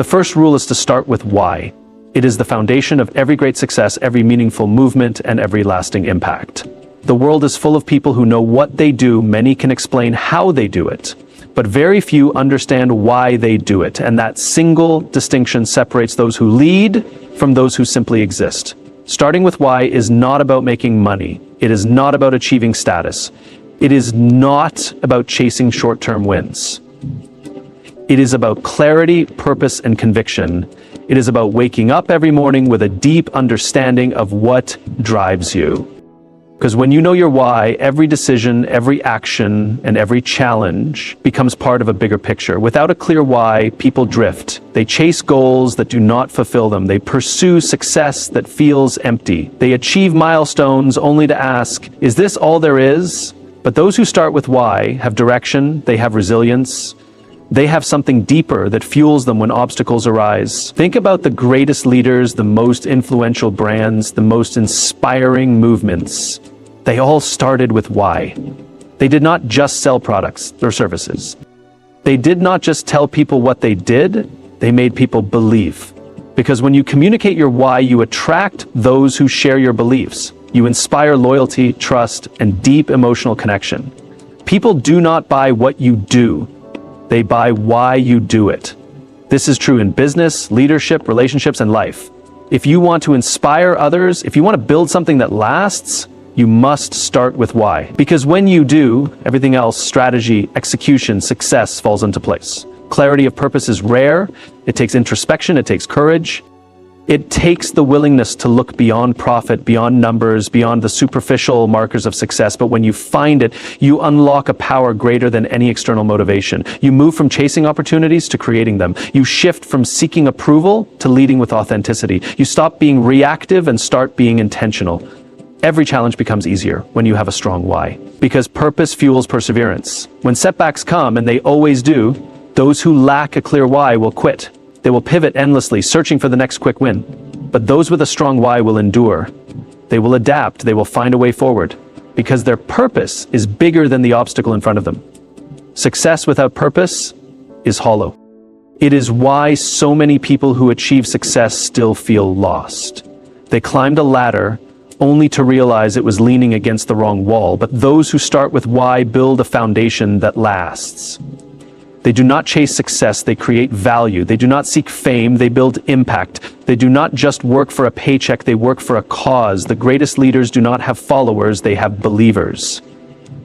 The first rule is to start with why. It is the foundation of every great success, every meaningful movement, and every lasting impact. The world is full of people who know what they do. Many can explain how they do it, but very few understand why they do it, and that single distinction separates those who lead from those who simply exist. Starting with why is not about making money. It is not about achieving status. It is not about chasing short-term wins. It is about clarity, purpose, and conviction. It is about waking up every morning with a deep understanding of what drives you. Because when you know your why, every decision, every action, and every challenge becomes part of a bigger picture. Without a clear why, people drift. They chase goals that do not fulfill them. They pursue success that feels empty. They achieve milestones only to ask, is this all there is? But those who start with why have direction, they have resilience, they have something deeper that fuels them when obstacles arise. Think about the greatest leaders, the most influential brands, the most inspiring movements. They all started with why. They did not just sell products or services. They did not just tell people what they did, they made people believe. Because when you communicate your why, you attract those who share your beliefs. You inspire loyalty, trust, and deep emotional connection. People do not buy what you do. They buy why you do it. This is true in business, leadership, relationships, and life. If you want to inspire others, if you want to build something that lasts, you must start with why. Because when you do, everything else, strategy, execution, success falls into place. Clarity of purpose is rare. It takes introspection. It takes courage. It takes the willingness to look beyond profit, beyond numbers, beyond the superficial markers of success. But when you find it, you unlock a power greater than any external motivation. You move from chasing opportunities to creating them. You shift from seeking approval to leading with authenticity. You stop being reactive and start being intentional. Every challenge becomes easier when you have a strong why. Because purpose fuels perseverance. When setbacks come, and they always do, those who lack a clear why will quit. They will pivot endlessly, searching for the next quick win. But those with a strong why will endure. They will adapt. They will find a way forward. Because their purpose is bigger than the obstacle in front of them. Success without purpose is hollow. It is why so many people who achieve success still feel lost. They climbed a ladder only to realize it was leaning against the wrong wall. But those who start with why build a foundation that lasts. They do not chase success, they create value. They do not seek fame, they build impact. They do not just work for a paycheck, they work for a cause. The greatest leaders do not have followers, they have believers.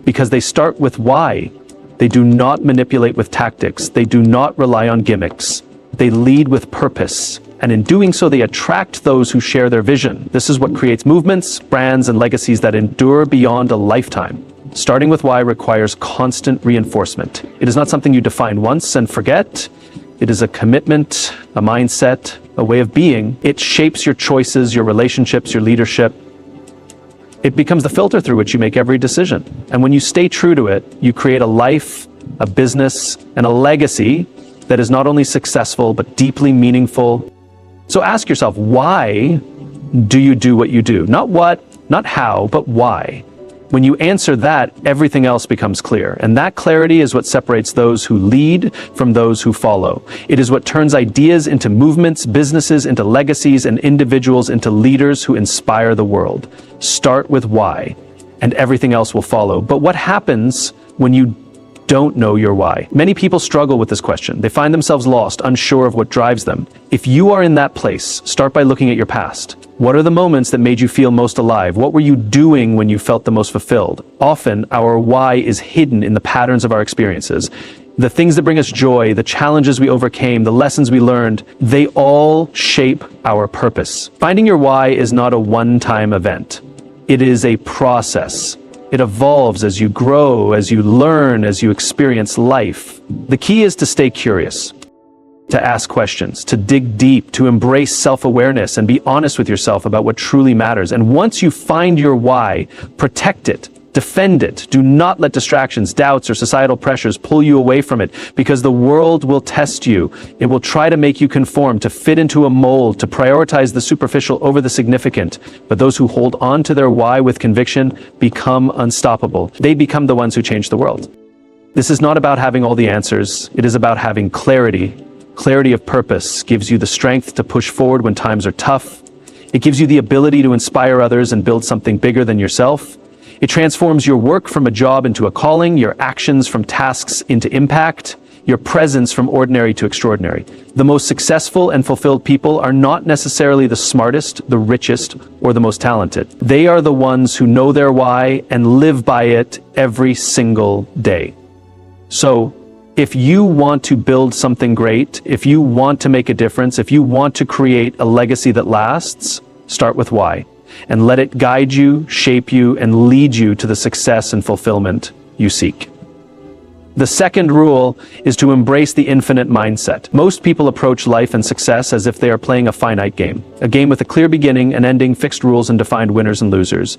Because they start with why. They do not manipulate with tactics. They do not rely on gimmicks. They lead with purpose. And in doing so, they attract those who share their vision. This is what creates movements, brands, and legacies that endure beyond a lifetime. Starting with why requires constant reinforcement. It is not something you define once and forget. It is a commitment, a mindset, a way of being. It shapes your choices, your relationships, your leadership. It becomes the filter through which you make every decision. And when you stay true to it, you create a life, a business, and a legacy that is not only successful, but deeply meaningful. So ask yourself, why do you do what you do? Not what, not how, but why. When you answer that, everything else becomes clear. And that clarity is what separates those who lead from those who follow. It is what turns ideas into movements, businesses into legacies, and individuals into leaders who inspire the world. Start with why, and everything else will follow. But what happens when you don't know your why? Many people struggle with this question. They find themselves lost, unsure of what drives them. If you are in that place, start by looking at your past. What are the moments that made you feel most alive? What were you doing when you felt the most fulfilled? Often, our why is hidden in the patterns of our experiences. The things that bring us joy, the challenges we overcame, the lessons we learned, they all shape our purpose. Finding your why is not a one-time event. It is a process. It evolves as you grow, as you learn, as you experience life. The key is to stay curious, to ask questions, to dig deep, to embrace self-awareness and be honest with yourself about what truly matters. And once you find your why, protect it, defend it. Do not let distractions, doubts, or societal pressures pull you away from it, because the world will test you. It will try to make you conform, to fit into a mold, to prioritize the superficial over the significant. But those who hold on to their why with conviction become unstoppable. They become the ones who change the world. This is not about having all the answers. It is about having clarity, Clarity of purpose gives you the strength to push forward when times are tough. It gives you the ability to inspire others and build something bigger than yourself. It transforms your work from a job into a calling, your actions from tasks into impact, your presence from ordinary to extraordinary. The most successful and fulfilled people are not necessarily the smartest, the richest, or the most talented. They are the ones who know their why and live by it every single day. So, if you want to build something great, if you want to make a difference, if you want to create a legacy that lasts, start with why, and let it guide you, shape you, and lead you to the success and fulfillment you seek. The second rule is to embrace the infinite mindset. Most people approach life and success as if they are playing a finite game, a game with a clear beginning, an ending, fixed rules, and defined winners and losers.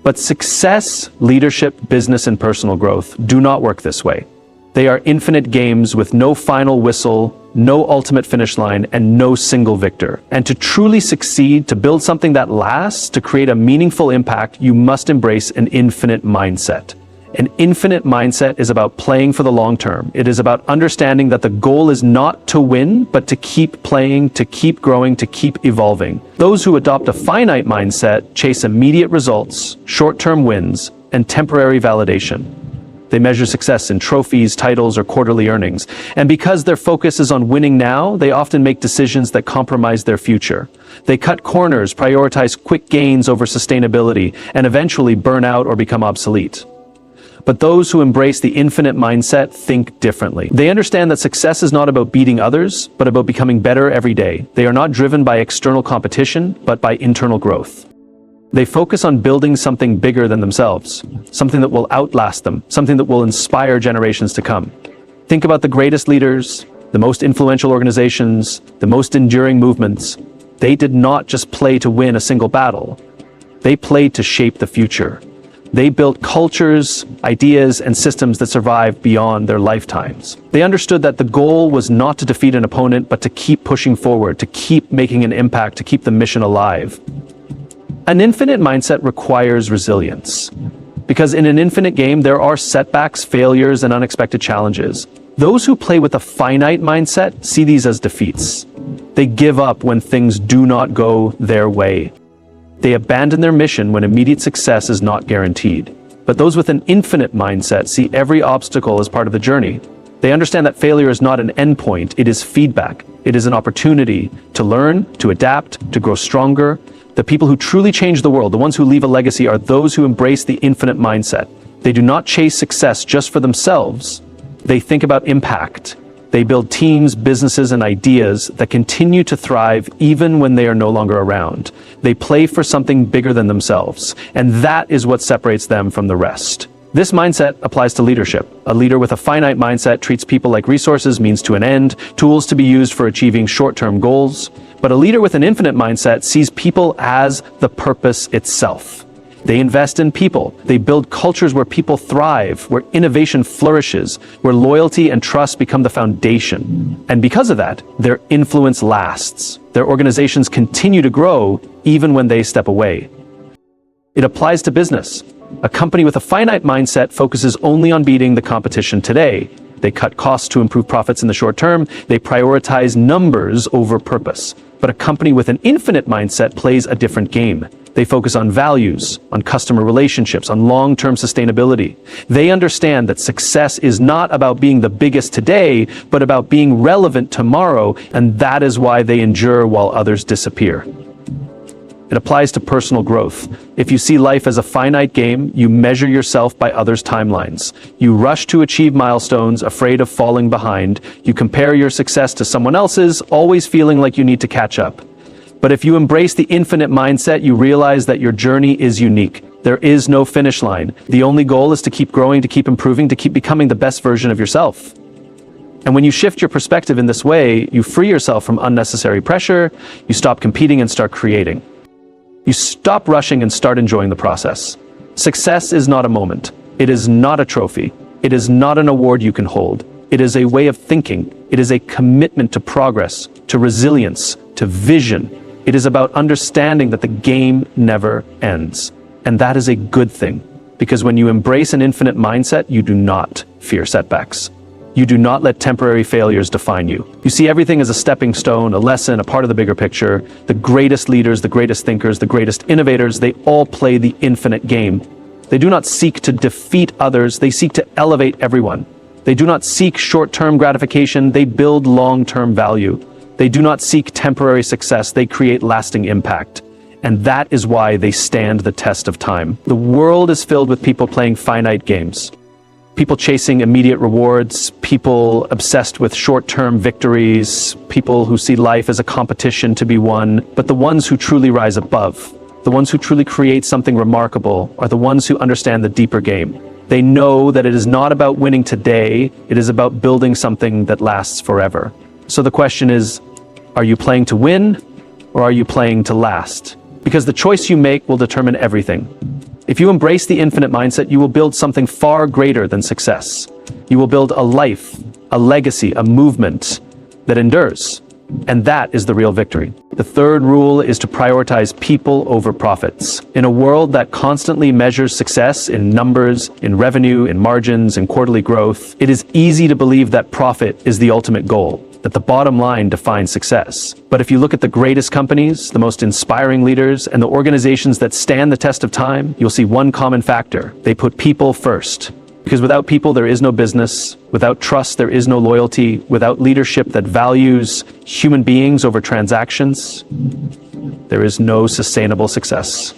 But success, leadership, business, and personal growth do not work this way. They are infinite games with no final whistle, no ultimate finish line, and no single victor. And to truly succeed, to build something that lasts, to create a meaningful impact, you must embrace an infinite mindset. An infinite mindset is about playing for the long term. It is about understanding that the goal is not to win, but to keep playing, to keep growing, to keep evolving. Those who adopt a finite mindset chase immediate results, short-term wins, and temporary validation. They measure success in trophies, titles, or quarterly earnings. And because their focus is on winning now, they often make decisions that compromise their future. They cut corners, prioritize quick gains over sustainability, and eventually burn out or become obsolete. But those who embrace the infinite mindset think differently. They understand that success is not about beating others, but about becoming better every day. They are not driven by external competition, but by internal growth. They focus on building something bigger than themselves, something that will outlast them, something that will inspire generations to come. Think about the greatest leaders, the most influential organizations, the most enduring movements. They did not just play to win a single battle. They played to shape the future. They built cultures, ideas, and systems that survived beyond their lifetimes. They understood that the goal was not to defeat an opponent, but to keep pushing forward, to keep making an impact, to keep the mission alive. An infinite mindset requires resilience, because in an infinite game, there are setbacks, failures, and unexpected challenges. Those who play with a finite mindset see these as defeats. They give up when things do not go their way. They abandon their mission when immediate success is not guaranteed. But those with an infinite mindset see every obstacle as part of the journey. They understand that failure is not an endpoint, it is feedback. It is an opportunity to learn, to adapt, to grow stronger. The people who truly change the world, the ones who leave a legacy, are those who embrace the infinite mindset. They do not chase success just for themselves. They think about impact. They build teams, businesses, and ideas that continue to thrive even when they are no longer around. They play for something bigger than themselves, and that is what separates them from the rest. This mindset applies to leadership. A leader with a finite mindset treats people like resources, means to an end, tools to be used for achieving short-term goals. But a leader with an infinite mindset sees people as the purpose itself. They invest in people. They build cultures where people thrive, where innovation flourishes, where loyalty and trust become the foundation. And because of that, their influence lasts. Their organizations continue to grow even when they step away. It applies to business. A company with a finite mindset focuses only on beating the competition today. They cut costs to improve profits in the short term. They prioritize numbers over purpose. But a company with an infinite mindset plays a different game. They focus on values, on customer relationships, on long-term sustainability. They understand that success is not about being the biggest today, but about being relevant tomorrow, and that is why they endure while others disappear. It applies to personal growth. If you see life as a finite game, you measure yourself by others' timelines. You rush to achieve milestones, afraid of falling behind. You compare your success to someone else's, always feeling like you need to catch up. But if you embrace the infinite mindset, you realize that your journey is unique. There is no finish line. The only goal is to keep growing, to keep improving, to keep becoming the best version of yourself. And when you shift your perspective in this way, you free yourself from unnecessary pressure, you stop competing and start creating. You stop rushing and start enjoying the process. Success is not a moment. It is not a trophy. It is not an award you can hold. It is a way of thinking. It is a commitment to progress, to resilience, to vision. It is about understanding that the game never ends. And that is a good thing, because when you embrace an infinite mindset, you do not fear setbacks. You do not let temporary failures define you. You see everything as a stepping stone, a lesson, a part of the bigger picture. The greatest leaders, the greatest thinkers, the greatest innovators, they all play the infinite game. They do not seek to defeat others, they seek to elevate everyone. They do not seek short-term gratification, they build long-term value. They do not seek temporary success, they create lasting impact. And that is why they stand the test of time. The world is filled with people playing finite games. People chasing immediate rewards, people obsessed with short-term victories, people who see life as a competition to be won. But the ones who truly rise above, the ones who truly create something remarkable, are the ones who understand the deeper game. They know that it is not about winning today, it is about building something that lasts forever. So the question is, are you playing to win, or are you playing to last? Because the choice you make will determine everything. If you embrace the infinite mindset, you will build something far greater than success. You will build a life, a legacy, a movement that endures. And that is the real victory. The third rule is to prioritize people over profits. In a world that constantly measures success in numbers, in revenue, in margins, in quarterly growth, it is easy to believe that profit is the ultimate goal, that the bottom line defines success. But if you look at the greatest companies, the most inspiring leaders, and the organizations that stand the test of time, you'll see one common factor. They put people first. Because without people, there is no business. Without trust, there is no loyalty. Without leadership that values human beings over transactions, there is no sustainable success.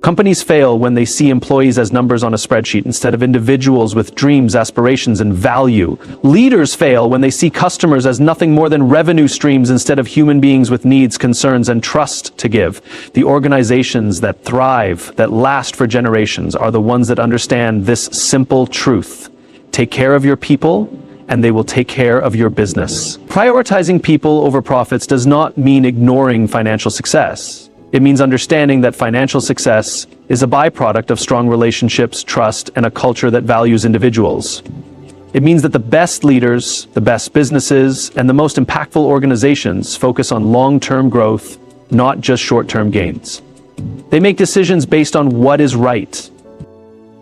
Companies fail when they see employees as numbers on a spreadsheet instead of individuals with dreams, aspirations, and value. Leaders fail when they see customers as nothing more than revenue streams instead of human beings with needs, concerns, and trust to give. The organizations that thrive, that last for generations, are the ones that understand this simple truth. Take care of your people, and they will take care of your business. Prioritizing people over profits does not mean ignoring financial success. It means understanding that financial success is a byproduct of strong relationships, trust, and a culture that values individuals. It means that the best leaders, the best businesses, and the most impactful organizations focus on long-term growth, not just short-term gains. They make decisions based on what is right.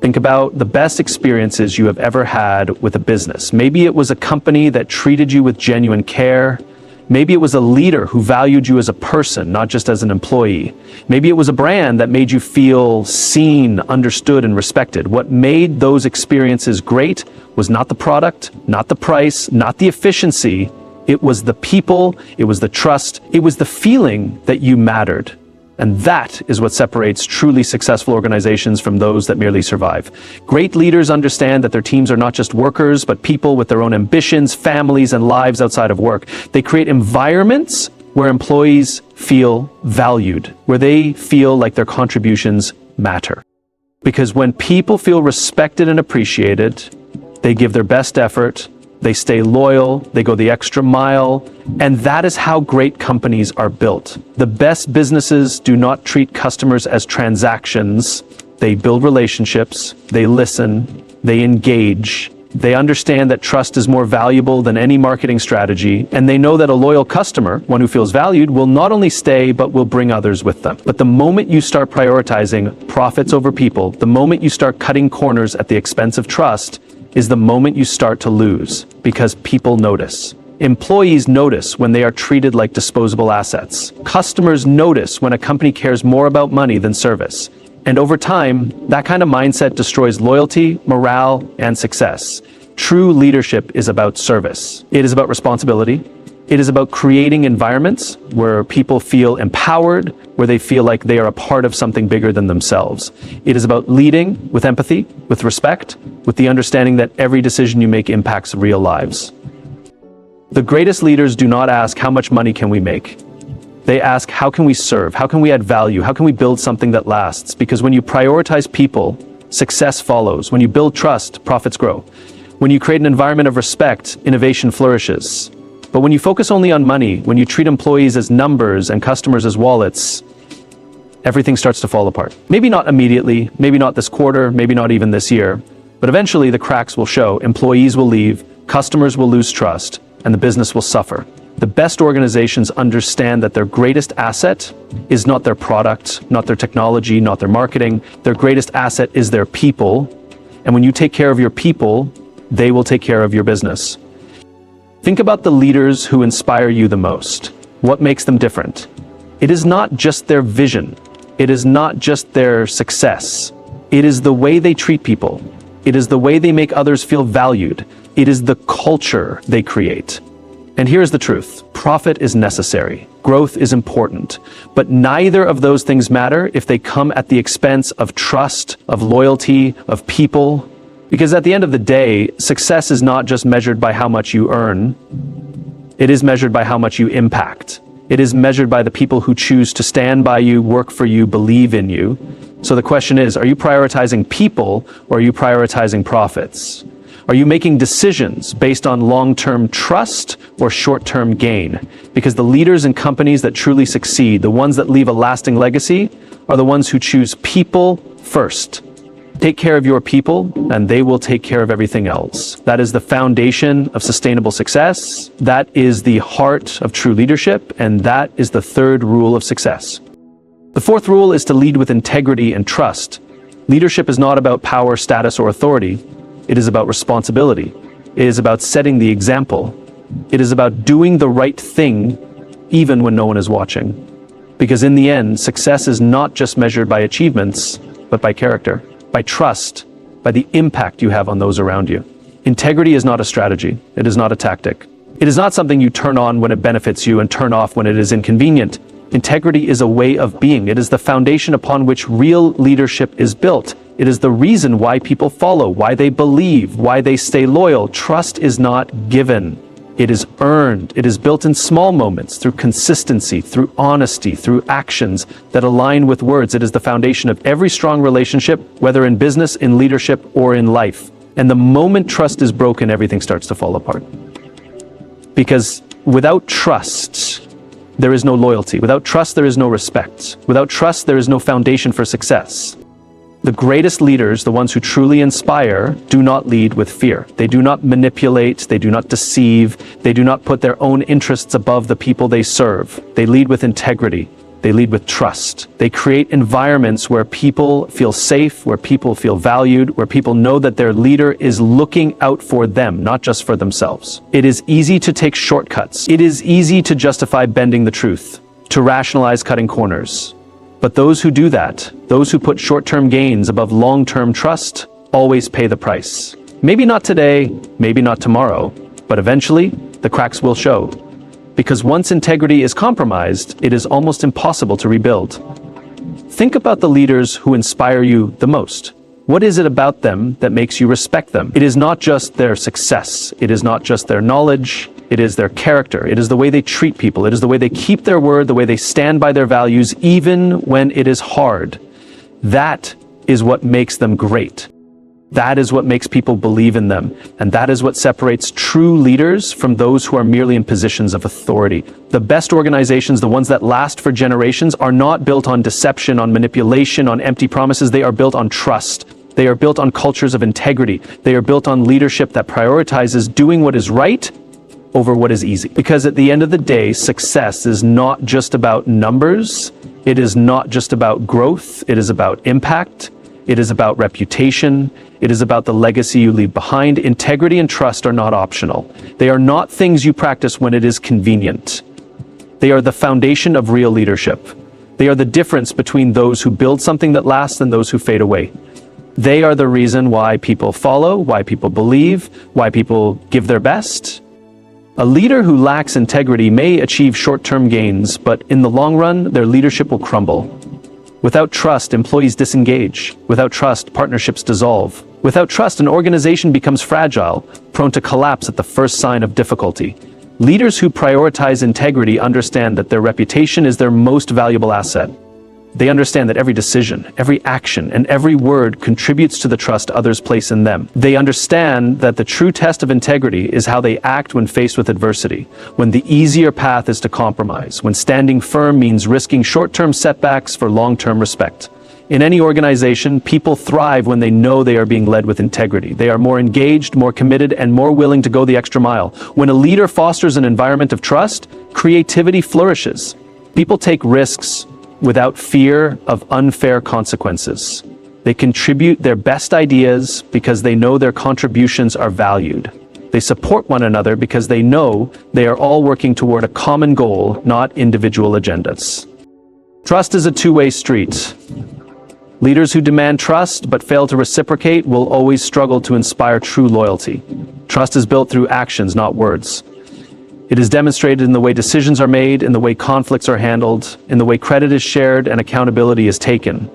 Think about the best experiences you have ever had with a business. Maybe it was a company that treated you with genuine care. Maybe it was a leader who valued you as a person, not just as an employee. Maybe it was a brand that made you feel seen, understood, and respected. What made those experiences great was not the product, not the price, not the efficiency. It was the people, it was the trust, it was the feeling that you mattered. And that is what separates truly successful organizations from those that merely survive. Great leaders understand that their teams are not just workers, but people with their own ambitions, families, and lives outside of work. They create environments where employees feel valued, where they feel like their contributions matter. Because when people feel respected and appreciated, they give their best effort, they stay loyal, they go the extra mile, and that is how great companies are built. The best businesses do not treat customers as transactions. They build relationships, they listen, they engage. They understand that trust is more valuable than any marketing strategy, and they know that a loyal customer, one who feels valued, will not only stay, but will bring others with them. But the moment you start prioritizing profits over people, the moment you start cutting corners at the expense of trust, is the moment you start to lose, because people notice. Employees notice when they are treated like disposable assets. Customers notice when a company cares more about money than service. And over time, that kind of mindset destroys loyalty, morale, and success. True leadership is about service. It is about responsibility. It is about creating environments where people feel empowered, where they feel like they are a part of something bigger than themselves. It is about leading with empathy, with respect, with the understanding that every decision you make impacts real lives. The greatest leaders do not ask, how much money can we make? They ask, how can we serve? How can we add value? How can we build something that lasts? Because when you prioritize people, success follows. When you build trust, profits grow. When you create an environment of respect, innovation flourishes. But when you focus only on money, when you treat employees as numbers and customers as wallets, everything starts to fall apart. Maybe not immediately, maybe not this quarter, maybe not even this year, but eventually the cracks will show, employees will leave, customers will lose trust, and the business will suffer. The best organizations understand that their greatest asset is not their product, not their technology, not their marketing. Their greatest asset is their people. And when you take care of your people, they will take care of your business. Think about the leaders who inspire you the most. What makes them different? It is not just their vision. It is not just their success. It is the way they treat people. It is the way they make others feel valued. It is the culture they create. And here's the truth. Profit is necessary. Growth is important. But neither of those things matter if they come at the expense of trust, of loyalty, of people. Because at the end of the day, success is not just measured by how much you earn. It is measured by how much you impact. It is measured by the people who choose to stand by you, work for you, believe in you. So the question is, are you prioritizing people or are you prioritizing profits? Are you making decisions based on long-term trust or short-term gain? Because the leaders and companies that truly succeed, the ones that leave a lasting legacy, are the ones who choose people first. Take care of your people, and they will take care of everything else. That is the foundation of sustainable success. That is the heart of true leadership, and that is the third rule of success. The fourth rule is to lead with integrity and trust. Leadership is not about power, status, or authority. It is about responsibility. It is about setting the example. It is about doing the right thing, even when no one is watching. Because in the end, success is not just measured by achievements, but by character, by trust, by the impact you have on those around you. Integrity is not a strategy. It is not a tactic. It is not something you turn on when it benefits you and turn off when it is inconvenient. Integrity is a way of being. It is the foundation upon which real leadership is built. It is the reason why people follow, why they believe, why they stay loyal. Trust is not given. It is earned. It is built in small moments, through consistency, through honesty, through actions that align with words. It is the foundation of every strong relationship, whether in business, in leadership, or in life. And the moment trust is broken, everything starts to fall apart. Because without trust, there is no loyalty. Without trust, there is no respect. Without trust, there is no foundation for success. The greatest leaders, the ones who truly inspire, do not lead with fear. They do not manipulate, they do not deceive, they do not put their own interests above the people they serve. They lead with integrity. They lead with trust. They create environments where people feel safe, where people feel valued, where people know that their leader is looking out for them, not just for themselves. It is easy to take shortcuts. It is easy to justify bending the truth, to rationalize cutting corners. But those who do that, those who put short-term gains above long-term trust, always pay the price. Maybe not today, maybe not tomorrow, but eventually, the cracks will show. Because once integrity is compromised, it is almost impossible to rebuild. Think about the leaders who inspire you the most. What is it about them that makes you respect them? It is not just their success. It is not just their knowledge. It is their character. It is the way they treat people. It is the way they keep their word, the way they stand by their values, even when it is hard. That is what makes them great. That is what makes people believe in them. And that is what separates true leaders from those who are merely in positions of authority. The best organizations, the ones that last for generations, are not built on deception, on manipulation, on empty promises. They are built on trust. They are built on cultures of integrity. They are built on leadership that prioritizes doing what is right over what is easy. Because at the end of the day, success is not just about numbers. It is not just about growth. It is about impact. It is about reputation. It is about the legacy you leave behind. Integrity and trust are not optional. They are not things you practice when it is convenient. They are the foundation of real leadership. They are the difference between those who build something that lasts and those who fade away. They are the reason why people follow, why people believe, why people give their best. A leader who lacks integrity may achieve short-term gains, but in the long run, their leadership will crumble. Without trust, employees disengage. Without trust, partnerships dissolve. Without trust, an organization becomes fragile, prone to collapse at the first sign of difficulty. Leaders who prioritize integrity understand that their reputation is their most valuable asset. They understand that every decision, every action, and every word contributes to the trust others place in them. They understand that the true test of integrity is how they act when faced with adversity, when the easier path is to compromise, when standing firm means risking short-term setbacks for long-term respect. In any organization, people thrive when they know they are being led with integrity. They are more engaged, more committed, and more willing to go the extra mile. When a leader fosters an environment of trust, creativity flourishes. People take risks without fear of unfair consequences. They contribute their best ideas because they know their contributions are valued. They support one another because they know they are all working toward a common goal, not individual agendas. Trust is a two-way street. Leaders who demand trust but fail to reciprocate will always struggle to inspire true loyalty. Trust is built through actions, not words. It is demonstrated in the way decisions are made, in the way conflicts are handled, in the way credit is shared and accountability is taken.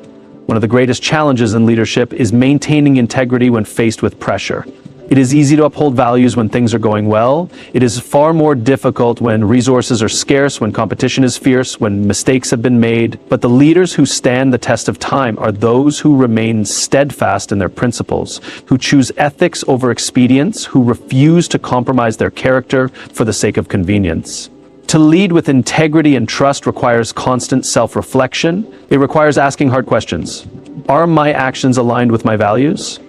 One of the greatest challenges in leadership is maintaining integrity when faced with pressure. It is easy to uphold values when things are going well. It is far more difficult when resources are scarce, when competition is fierce, when mistakes have been made. But the leaders who stand the test of time are those who remain steadfast in their principles, who choose ethics over expedience, who refuse to compromise their character for the sake of convenience. To lead with integrity and trust requires constant self-reflection. It requires asking hard questions. Are my actions aligned with my values?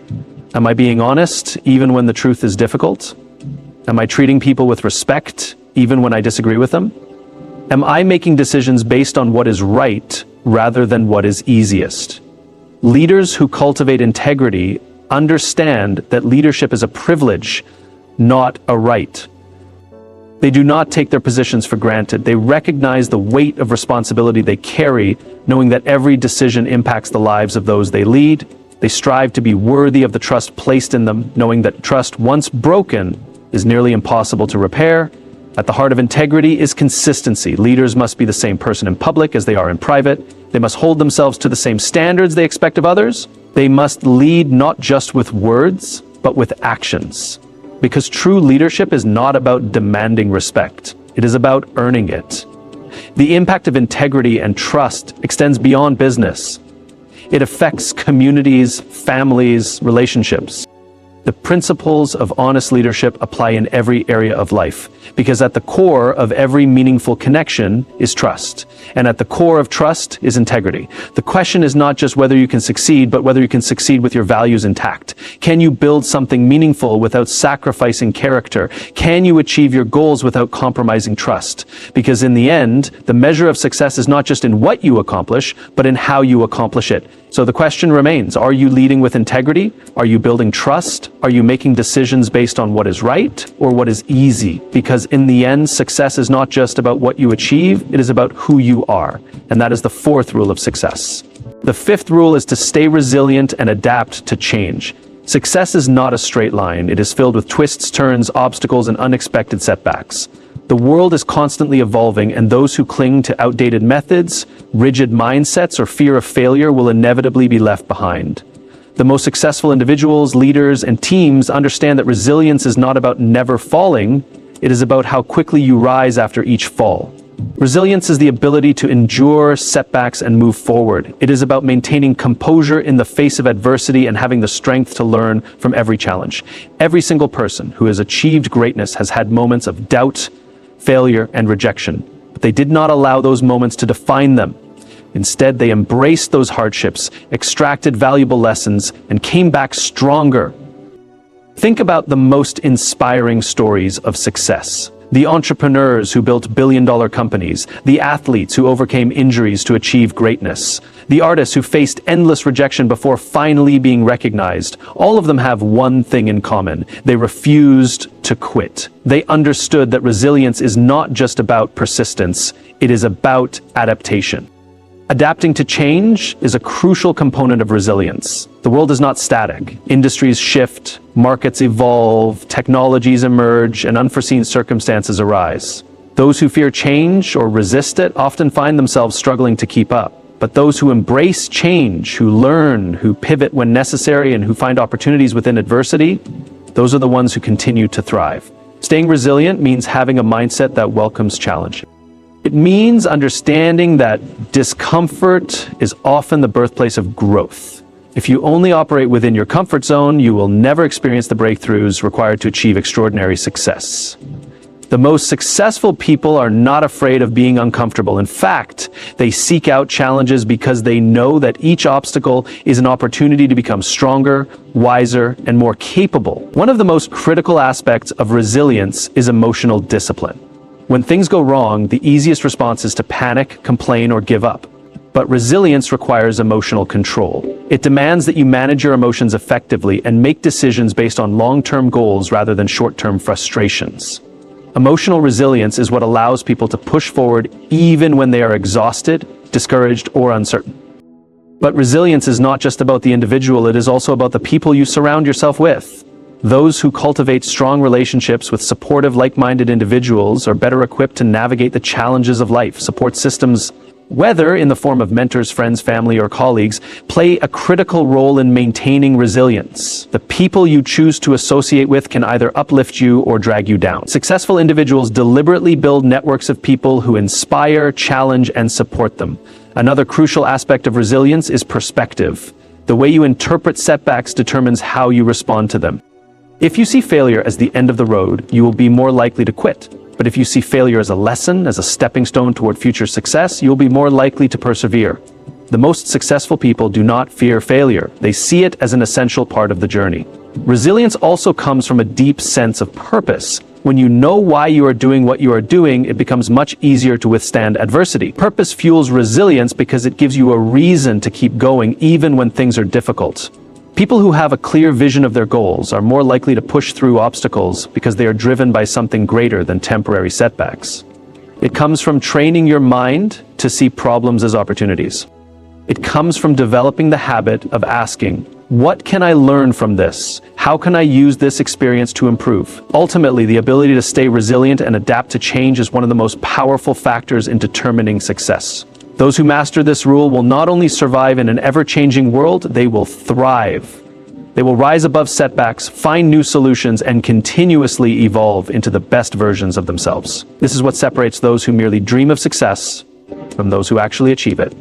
Am I being honest, even when the truth is difficult? Am I treating people with respect, even when I disagree with them? Am I making decisions based on what is right, rather than what is easiest? Leaders who cultivate integrity understand that leadership is a privilege, not a right. They do not take their positions for granted. They recognize the weight of responsibility they carry, knowing that every decision impacts the lives of those they lead. They strive to be worthy of the trust placed in them, knowing that trust, once broken, is nearly impossible to repair. At the heart of integrity is consistency. Leaders must be the same person in public as they are in private. They must hold themselves to the same standards they expect of others. They must lead not just with words, but with actions. Because true leadership is not about demanding respect. It is about earning it. The impact of integrity and trust extends beyond business. It affects communities, families, relationships. The principles of honest leadership apply in every area of life, because at the core of every meaningful connection is trust. And at the core of trust is integrity. The question is not just whether you can succeed, but whether you can succeed with your values intact. Can you build something meaningful without sacrificing character? Can you achieve your goals without compromising trust? Because in the end, the measure of success is not just in what you accomplish, but in how you accomplish it. So the question remains, are you leading with integrity? Are you building trust? Are you making decisions based on what is right or what is easy? Because in the end, success is not just about what you achieve, it is about who you are. And that is the fourth rule of success. The fifth rule is to stay resilient and adapt to change. Success is not a straight line. It is filled with twists, turns, obstacles, and unexpected setbacks. The world is constantly evolving, and those who cling to outdated methods, rigid mindsets, or fear of failure will inevitably be left behind. The most successful individuals, leaders, and teams understand that resilience is not about never falling, it is about how quickly you rise after each fall. Resilience is the ability to endure setbacks and move forward. It is about maintaining composure in the face of adversity and having the strength to learn from every challenge. Every single person who has achieved greatness has had moments of doubt, failure, and rejection, but they did not allow those moments to define them. Instead, they embraced those hardships, extracted valuable lessons, and came back stronger. Think about the most inspiring stories of success. The entrepreneurs who built billion-dollar companies, the athletes who overcame injuries to achieve greatness, the artists who faced endless rejection before finally being recognized. All of them have one thing in common: they refused to quit. They understood that resilience is not just about persistence, it is about adaptation. Adapting to change is a crucial component of resilience. The world is not static. Industries shift, markets evolve, technologies emerge, and unforeseen circumstances arise. Those who fear change or resist it often find themselves struggling to keep up. But those who embrace change, who learn, who pivot when necessary, and who find opportunities within adversity, those are the ones who continue to thrive. Staying resilient means having a mindset that welcomes challenge. It means understanding that discomfort is often the birthplace of growth. If you only operate within your comfort zone, you will never experience the breakthroughs required to achieve extraordinary success. The most successful people are not afraid of being uncomfortable. In fact, they seek out challenges because they know that each obstacle is an opportunity to become stronger, wiser, and more capable. One of the most critical aspects of resilience is emotional discipline. When things go wrong, the easiest response is to panic, complain, or give up. But resilience requires emotional control. It demands that you manage your emotions effectively and make decisions based on long-term goals rather than short-term frustrations. Emotional resilience is what allows people to push forward even when they are exhausted, discouraged, or uncertain. But resilience is not just about the individual, it is also about the people you surround yourself with. Those who cultivate strong relationships with supportive, like-minded individuals are better equipped to navigate the challenges of life. Support systems, whether in the form of mentors, friends, family, or colleagues, play a critical role in maintaining resilience. The people you choose to associate with can either uplift you or drag you down. Successful individuals deliberately build networks of people who inspire, challenge, and support them. Another crucial aspect of resilience is perspective. The way you interpret setbacks determines how you respond to them. If you see failure as the end of the road, you will be more likely to quit. But if you see failure as a lesson, as a stepping stone toward future success, you'll be more likely to persevere. The most successful people do not fear failure. They see it as an essential part of the journey. Resilience also comes from a deep sense of purpose. When you know why you are doing what you are doing, it becomes much easier to withstand adversity. Purpose fuels resilience because it gives you a reason to keep going even when things are difficult. People who have a clear vision of their goals are more likely to push through obstacles because they are driven by something greater than temporary setbacks. It comes from training your mind to see problems as opportunities. It comes from developing the habit of asking, what can I learn from this? How can I use this experience to improve? Ultimately, the ability to stay resilient and adapt to change is one of the most powerful factors in determining success. Those who master this rule will not only survive in an ever-changing world, they will thrive. They will rise above setbacks, find new solutions, and continuously evolve into the best versions of themselves. This is what separates those who merely dream of success from those who actually achieve it.